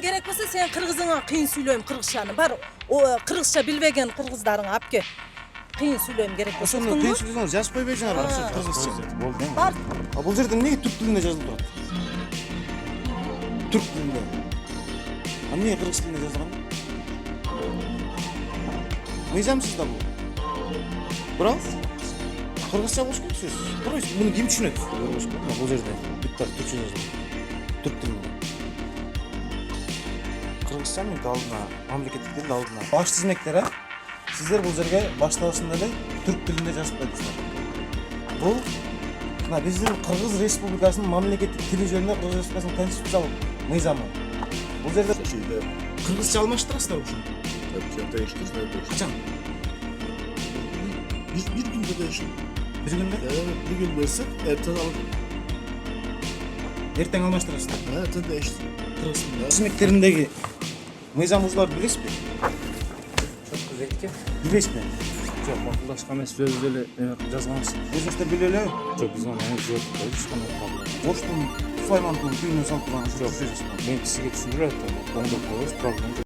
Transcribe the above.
Sen gerek olsa sen Kırgız'ına kıyın söyleyeyim Kırgızçanı. Bar o Kırgızça bilbegen Kırgızların apke. Kıyın söyleyeyim gerek olsa. Ошондо кыйын сүйлөсөңөр жазып койбой жаңа кыргызча. Болду эми. Бар. А бул жерде эмнеге түрк тилинде жазылып турат? Түрк тилинде. А эмнеге кыргыз тилинде жазылган? Мыйзамсыз да бул. Бирок кыргызча болуш керек сөз. Бирок муну ким түшүнөт? Бул жерде бүт бар түркчө жазылган. Түрк тилинде. Кыргызча мен алдына, мамлекеттик тилде алдына. Баш тизмектер, сиздер бул жерге башталышында эле түрк тилинде жазып койдуңуздар. Бул биздин Кыргыз Республикасынын мамлекеттик тили жөнүндө Кыргыз Республикасынын конституциялык мыйзамы. Бул жерде кыргызча алмаштырасыздар ушуну. Качан? Bir günde değişir. Бир күндө? Bir gün versek erten alıp Эртең алмаштырасыздар. erten değiştir. Кыргыз тизмектериндеги мыйзам бузуларды билесизби? Билесизби? Жок, макулдашкан эмес, өзү эле жазганбыз. Өзүңүздөр биле элеби? Жок, биз аны жок, ешкандай проблема. Оштун Сулаймандын күйүнөн салып турган Жок, мен кишиге түшүндүрөт, оңдоп коебуз, проблема жок.